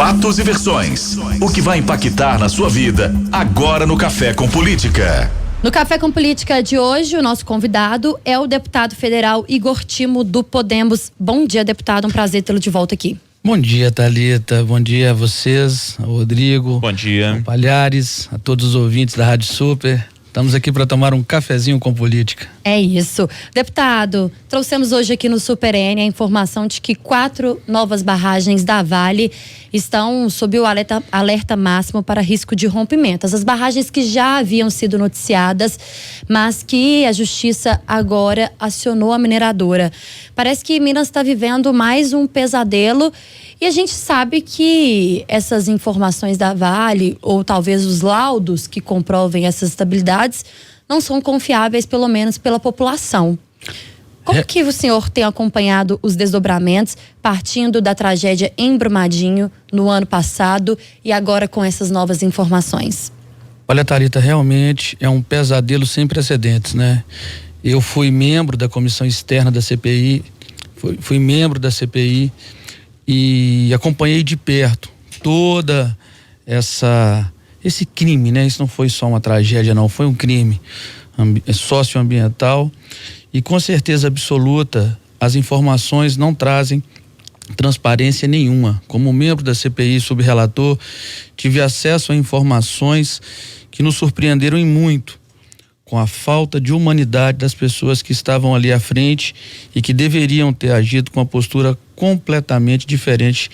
Fatos e versões. O que vai impactar na sua vida agora no Café com Política. No Café com Política de hoje, o nosso convidado é o deputado federal Igor Timo, do Podemos. Bom dia, deputado. Um prazer tê-lo de volta aqui. Bom dia, Thalita. Bom dia a vocês, ao Rodrigo. Bom dia. Ao Palhares, a todos os ouvintes da Rádio Super. Estamos aqui para tomar um cafezinho com política. É isso. Deputado, trouxemos hoje aqui no Super N a informação de que 4 novas barragens da Vale estão sob o alerta máximo para risco de rompimento. As barragens que já haviam sido noticiadas, mas que a Justiça agora acionou a mineradora. Parece que Minas está vivendo mais um pesadelo e a gente sabe que essas informações da Vale, ou talvez os laudos que comprovem essas estabilidades, não são confiáveis, pelo menos pela população. Como que o senhor tem acompanhado os desdobramentos, partindo da tragédia em Brumadinho no ano passado e agora com essas novas informações? Olha, Thalita, realmente é um pesadelo sem precedentes, né? Eu fui membro da comissão externa da CPI, fui membro da CPI e acompanhei de perto toda esse crime, né? Isso não foi só uma tragédia, não, foi um crime socioambiental. E com certeza absoluta, as informações não trazem transparência nenhuma. Como membro da CPI, subrelator, tive acesso a informações que nos surpreenderam em muito, com a falta de humanidade das pessoas que estavam ali à frente e que deveriam ter agido com uma postura completamente diferente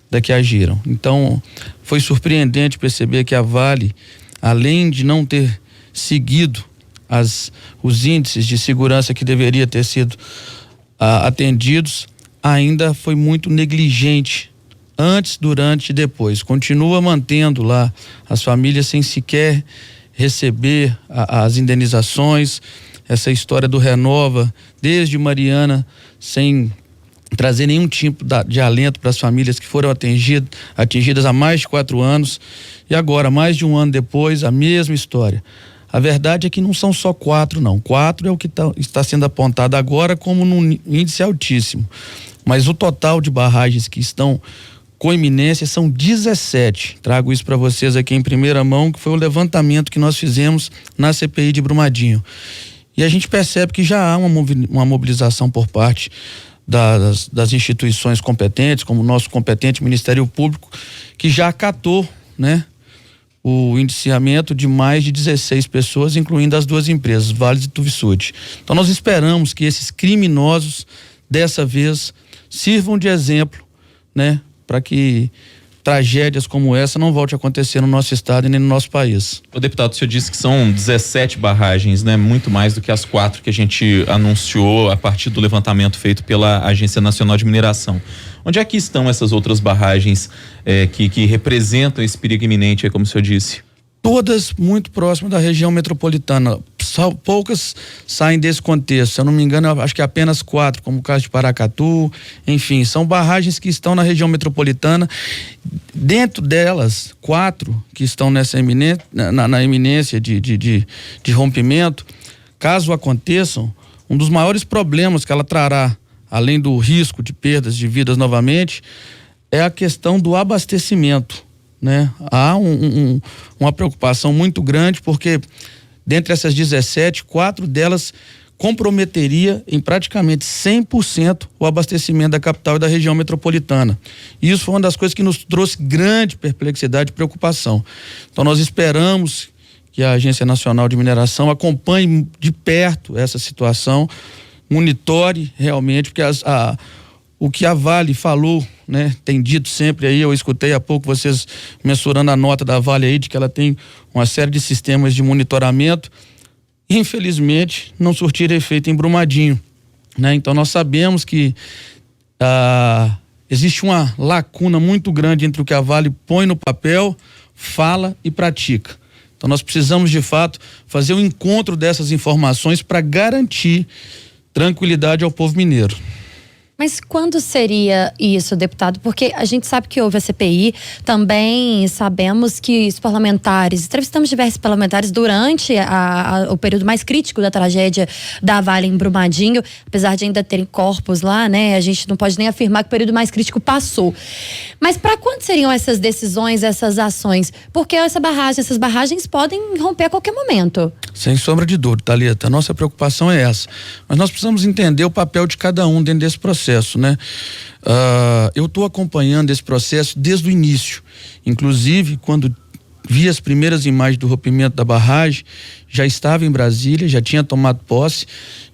da que agiram. Então, foi surpreendente perceber que a Vale, além de não ter seguido os índices de segurança que deveria ter sido atendidos, ainda foi muito negligente antes, durante e depois. Continua mantendo lá as famílias sem sequer receber as indenizações, essa história do Renova, desde Mariana, sem trazer nenhum tipo de alento para as famílias que foram atingidas há mais de 4 anos, e agora, mais de um ano depois, a mesma história. A verdade é que não são só 4, não. 4 é o que está sendo apontado agora como num índice altíssimo. Mas o total de barragens que estão com iminência são 17. Trago isso para vocês aqui em primeira mão, que foi o levantamento que nós fizemos na CPI de Brumadinho. E a gente percebe que já há uma mobilização por parte das instituições competentes, como o nosso competente Ministério Público, que já acatou, né, o indiciamento de mais de 16 pessoas, incluindo as 2 empresas, Vale e Tuvisud. Então nós esperamos que esses criminosos, dessa vez, sirvam de exemplo, né, para que tragédias como essa não volte a acontecer no nosso estado e nem no nosso país. O deputado, o senhor disse que são 17 barragens, né? Muito mais do que as 4 que a gente anunciou a partir do levantamento feito pela Agência Nacional de Mineração. Onde é que estão essas outras barragens que representam esse perigo iminente, como o senhor disse? Todas muito próximas da região metropolitana. Poucas saem desse contexto. Se eu não me engano, acho que apenas 4, como o caso de Paracatu. Enfim, são barragens que estão na região metropolitana. Dentro delas, 4 que estão na iminência de rompimento. Caso aconteçam, um dos maiores problemas que ela trará, além do risco de perdas de vidas novamente, é a questão do abastecimento, né? Há uma preocupação muito grande, porque dentre essas 17, 4 delas comprometeria em praticamente 100% o abastecimento da capital e da região metropolitana. E isso foi uma das coisas que nos trouxe grande perplexidade e preocupação. Então nós esperamos que a Agência Nacional de Mineração acompanhe de perto essa situação, monitore realmente, porque o que a Vale falou, né, tem dito sempre aí, eu escutei há pouco vocês mensurando a nota da Vale aí, de que ela tem uma série de sistemas de monitoramento, infelizmente não surtiram efeito em Brumadinho, né? Então nós sabemos que existe uma lacuna muito grande entre o que a Vale põe no papel, fala e pratica. Então nós precisamos de fato fazer um encontro dessas informações para garantir tranquilidade ao povo mineiro. Mas quando seria isso, deputado? Porque a gente sabe que houve a CPI, também sabemos que os parlamentares, entrevistamos diversos parlamentares durante o período mais crítico da tragédia da Vale em Brumadinho, apesar de ainda terem corpos lá, né? A gente não pode nem afirmar que o período mais crítico passou. Mas para quando seriam essas decisões, essas ações? Porque essas barragens podem romper a qualquer momento. Sem sombra de dúvida, Thalita, a nossa preocupação é essa. Mas nós precisamos entender o papel de cada um dentro desse processo, né? Eu estou acompanhando esse processo desde o início. Inclusive, quando vi as primeiras imagens do rompimento da barragem, já estava em Brasília, já tinha tomado posse,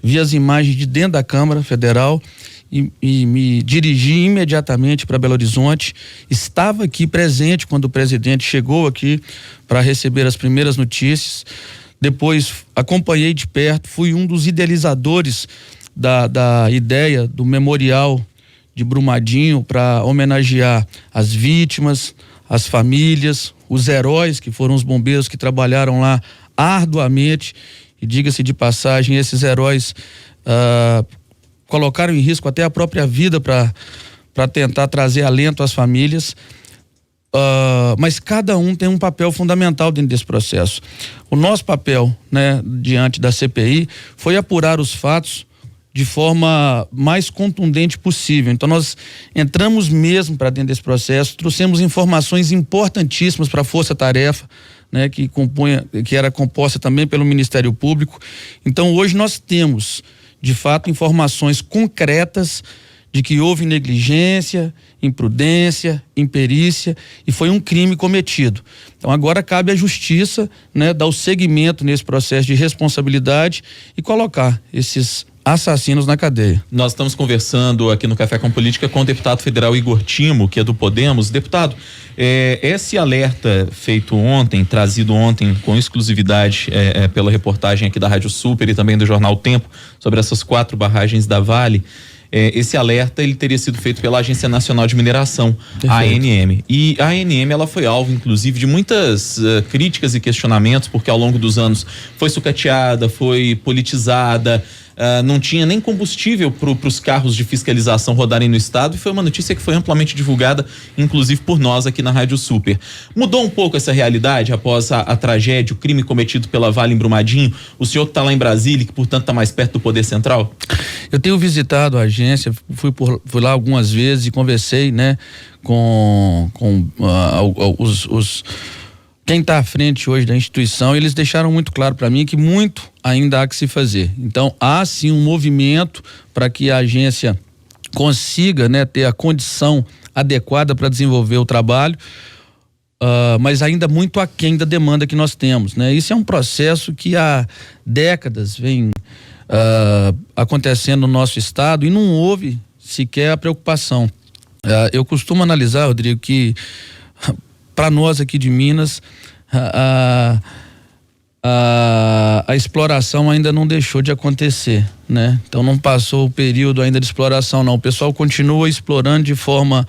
vi as imagens de dentro da Câmara Federal e me dirigi imediatamente para Belo Horizonte. Estava aqui presente quando o presidente chegou aqui para receber as primeiras notícias. Depois acompanhei de perto, fui um dos idealizadores da ideia do memorial de Brumadinho para homenagear as vítimas, as famílias, os heróis que foram os bombeiros que trabalharam lá arduamente. E diga-se de passagem, esses heróis colocaram em risco até a própria vida para tentar trazer alento às famílias. Mas cada um tem um papel fundamental dentro desse processo. O nosso papel, né, diante da CPI, foi apurar os fatos de forma mais contundente possível. Então nós entramos mesmo para dentro desse processo, trouxemos informações importantíssimas para a Força Tarefa, né, que era composta também pelo Ministério Público. Então hoje nós temos, de fato, informações concretas de que houve negligência, imprudência, imperícia e foi um crime cometido. Então agora cabe à justiça, né, dar o seguimento nesse processo de responsabilidade e colocar esses assassinos na cadeia. Nós estamos conversando aqui no Café com Política com o deputado federal Igor Timo, que é do Podemos. Deputado, esse alerta feito ontem, trazido ontem com exclusividade pela reportagem aqui da Rádio Super e também do Jornal O Tempo, sobre essas 4 barragens da Vale, esse alerta ele teria sido feito pela Agência Nacional de Mineração, a ANM. E a ANM ela foi alvo, inclusive, de muitas críticas e questionamentos, porque ao longo dos anos foi sucateada, foi politizada, não tinha nem combustível para os carros de fiscalização rodarem no estado, e foi uma notícia que foi amplamente divulgada, inclusive por nós aqui na Rádio Super. Mudou um pouco essa realidade após a tragédia, o crime cometido pela Vale em Brumadinho? O senhor que está lá em Brasília, que portanto está mais perto do Poder Central? Eu tenho visitado a agência, fui lá algumas vezes e conversei, né, com quem está à frente hoje da instituição. Eles deixaram muito claro para mim que muito ainda há que se fazer. Então há sim um movimento para que a agência consiga, né, ter a condição adequada para desenvolver o trabalho, mas ainda muito aquém da demanda que nós temos, né? Isso é um processo que há décadas vem acontecendo no nosso estado e não houve sequer a preocupação. Eu costumo analisar, Rodrigo, que para nós aqui de Minas a exploração ainda não deixou de acontecer, né? Então não passou o período ainda de exploração, não. O pessoal continua explorando de forma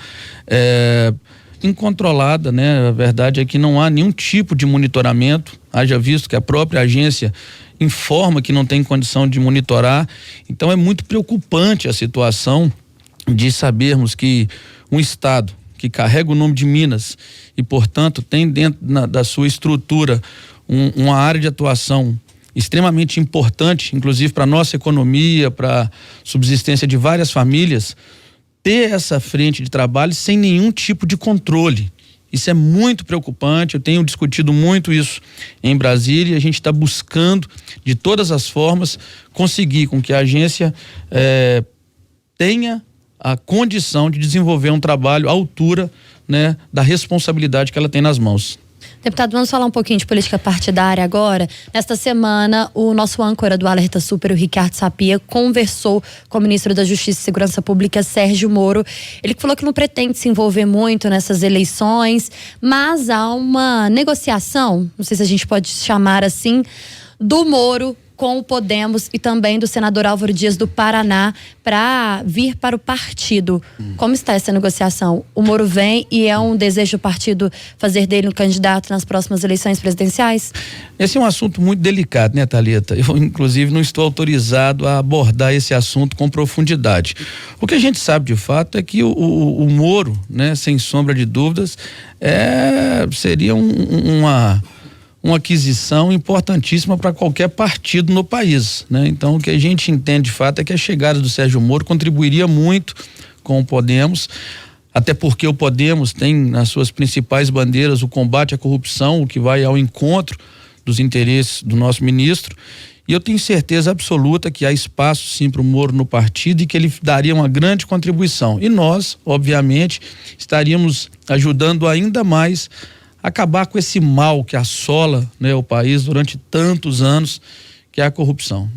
incontrolada, né? A verdade é que não há nenhum tipo de monitoramento, haja visto que a própria agência informa que não tem condição de monitorar. Então é muito preocupante a situação de sabermos que um estado que carrega o nome de Minas e, portanto, tem dentro da sua estrutura uma área de atuação extremamente importante, inclusive para a nossa economia, para a subsistência de várias famílias, ter essa frente de trabalho sem nenhum tipo de controle. Isso é muito preocupante. Eu tenho discutido muito isso em Brasília. A gente está buscando, de todas as formas, conseguir com que a agência tenha a condição de desenvolver um trabalho à altura, né, da responsabilidade que ela tem nas mãos. Deputado, vamos falar um pouquinho de política partidária agora. Nesta semana, o nosso âncora do Alerta Super, o Ricardo Sapia, conversou com o ministro da Justiça e Segurança Pública, Sérgio Moro. Ele falou que não pretende se envolver muito nessas eleições, mas há uma negociação, não sei se a gente pode chamar assim, do Moro com o Podemos e também do senador Álvaro Dias do Paraná para vir para o partido. Como está essa negociação? O Moro vem e é um desejo do partido fazer dele um candidato nas próximas eleições presidenciais? Esse é um assunto muito delicado, né, Thalita? Eu, inclusive, não estou autorizado a abordar esse assunto com profundidade. O que a gente sabe de fato é que o Moro, né, sem sombra de dúvidas, seria uma aquisição importantíssima para qualquer partido no país, né? Então, o que a gente entende de fato é que a chegada do Sérgio Moro contribuiria muito com o Podemos, até porque o Podemos tem nas suas principais bandeiras o combate à corrupção, o que vai ao encontro dos interesses do nosso ministro. E eu tenho certeza absoluta que há espaço sim para o Moro no partido e que ele daria uma grande contribuição. E nós, obviamente, estaríamos ajudando ainda mais a acabar com esse mal que assola, né, o país durante tantos anos, que é a corrupção.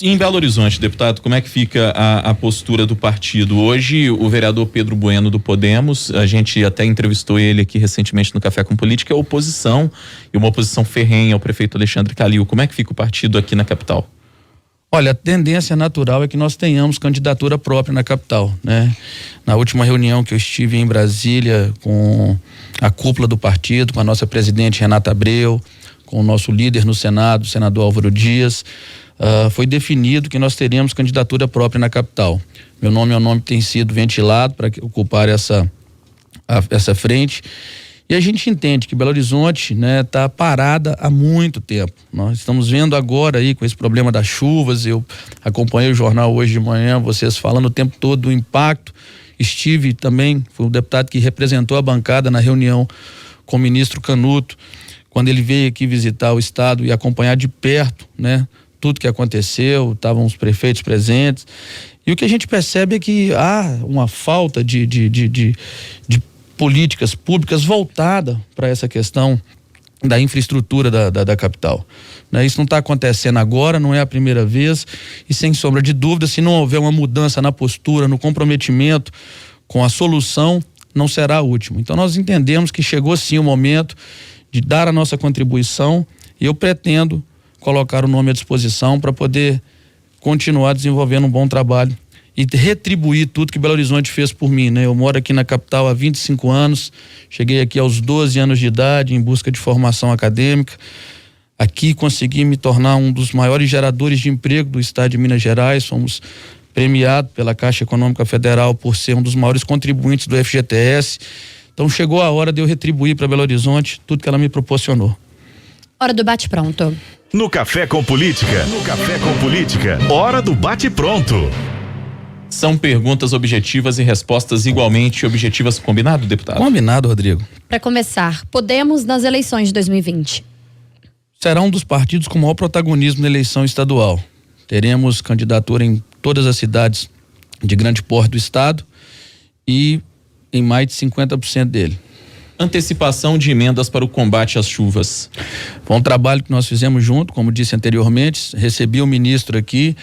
Em Belo Horizonte, deputado, como é que fica a postura do partido? Hoje, o vereador Pedro Bueno do Podemos, a gente até entrevistou ele aqui recentemente no Café com Política, é oposição, e uma oposição ferrenha ao prefeito Alexandre Calil. Como é que fica o partido aqui na capital? Olha, a tendência natural é que nós tenhamos candidatura própria na capital, né? Na última reunião que eu estive em Brasília com a cúpula do partido, com a nossa presidente Renata Abreu, com o nosso líder no Senado, o senador Álvaro Dias, foi definido que nós teríamos candidatura própria na capital. Meu nome é um nome que tem sido ventilado para ocupar essa frente. E a gente entende que Belo Horizonte, né, tá parada há muito tempo. Nós estamos vendo agora aí com esse problema das chuvas. Eu acompanhei o jornal hoje de manhã, vocês falando o tempo todo do impacto. Estive também, fui o deputado que representou a bancada na reunião com o ministro Canuto, quando ele veio aqui visitar o estado e acompanhar de perto, né, tudo que aconteceu, estavam os prefeitos presentes. E o que a gente percebe é que há uma falta de políticas públicas voltada para essa questão da infraestrutura da capital, né? Isso não está acontecendo agora, não é a primeira vez, e sem sombra de dúvida, se não houver uma mudança na postura, no comprometimento com a solução, não será a última. Então nós entendemos que chegou sim o momento de dar a nossa contribuição, e eu pretendo colocar o nome à disposição para poder continuar desenvolvendo um bom trabalho e retribuir tudo que Belo Horizonte fez por mim, né? Eu moro aqui na capital há 25 anos, cheguei aqui aos 12 anos de idade em busca de formação acadêmica. Aqui consegui me tornar um dos maiores geradores de emprego do estado de Minas Gerais, fomos premiados pela Caixa Econômica Federal por ser um dos maiores contribuintes do FGTS. Então chegou a hora de eu retribuir para Belo Horizonte tudo que ela me proporcionou. Hora do bate-pronto. No Café com Política, hora do bate-pronto. São perguntas objetivas e respostas igualmente objetivas. Combinado, deputado? Combinado, Rodrigo. Para começar, Podemos nas eleições de 2020. Será um dos partidos com maior protagonismo na eleição estadual. Teremos candidatura em todas as cidades de grande porte do estado e em mais de 50% dele. Antecipação de emendas para o combate às chuvas. Foi um trabalho que nós fizemos junto, como disse anteriormente, recebi o ministro aqui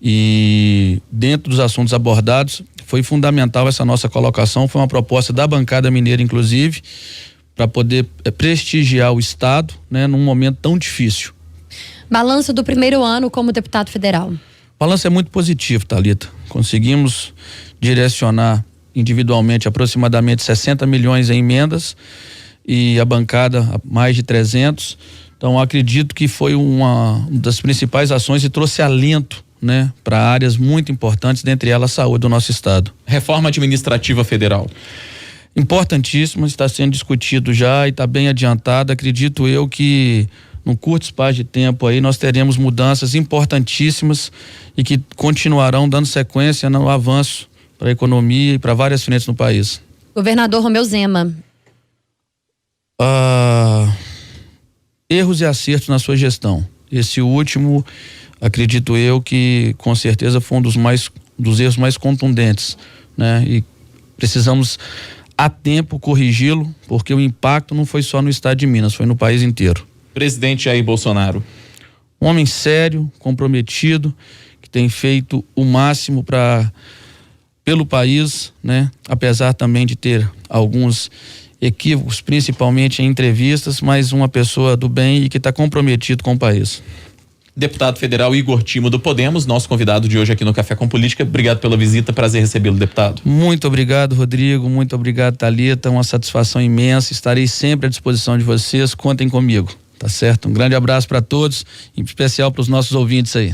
e dentro dos assuntos abordados foi fundamental essa nossa colocação, foi uma proposta da bancada mineira inclusive, para poder prestigiar o estado, né, num momento tão difícil. Balanço do primeiro ano como deputado federal. O balanço é muito positivo, Thalita. Conseguimos direcionar individualmente aproximadamente 60 milhões em emendas e a bancada mais de 300. Então acredito que foi uma das principais ações e trouxe alento, né, para áreas muito importantes, dentre elas a saúde do nosso estado. Reforma administrativa federal. Importantíssimo, está sendo discutido já e está bem adiantado. Acredito eu que num curto espaço de tempo aí nós teremos mudanças importantíssimas e que continuarão dando sequência no avanço para a economia e para várias frentes no país. Governador Romeu Zema. Erros e acertos na sua gestão. Esse último, acredito eu que com certeza foi um dos erros mais contundentes, né? E precisamos a tempo corrigi-lo, porque o impacto não foi só no estado de Minas, foi no país inteiro. Presidente Jair Bolsonaro. Um homem sério, comprometido, que tem feito o máximo pelo país, né? Apesar também de ter alguns equívocos, principalmente em entrevistas, mas uma pessoa do bem e que está comprometido com o país. Deputado federal Igor Timo do Podemos, nosso convidado de hoje aqui no Café com Política. Obrigado pela visita, prazer recebê-lo, deputado. Muito obrigado, Rodrigo, muito obrigado, Thalita, uma satisfação imensa, estarei sempre à disposição de vocês, contem comigo, tá certo? Um grande abraço para todos, em especial para os nossos ouvintes aí.